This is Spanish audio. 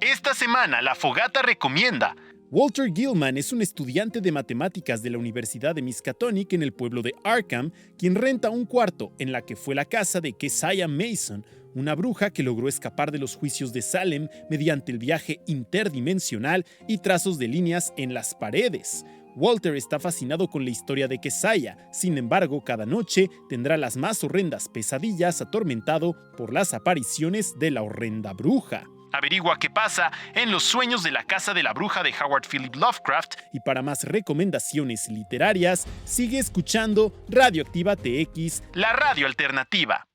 Esta semana la Fogata recomienda. Walter Gilman es un estudiante de matemáticas de la Universidad de Miskatonic en el pueblo de Arkham, quien renta un cuarto en la que fue la casa de Keziah Mason, una bruja que logró escapar de los juicios de Salem mediante el viaje interdimensional y trazos de líneas en las paredes. Walter está fascinado con la historia de Keziah, sin embargo, cada noche tendrá las más horrendas pesadillas atormentado por las apariciones de la horrenda bruja. Averigua qué pasa en Los sueños de la casa de la bruja de Howard Philip Lovecraft. Y para más recomendaciones literarias, sigue escuchando Radioactiva TX, la radio alternativa.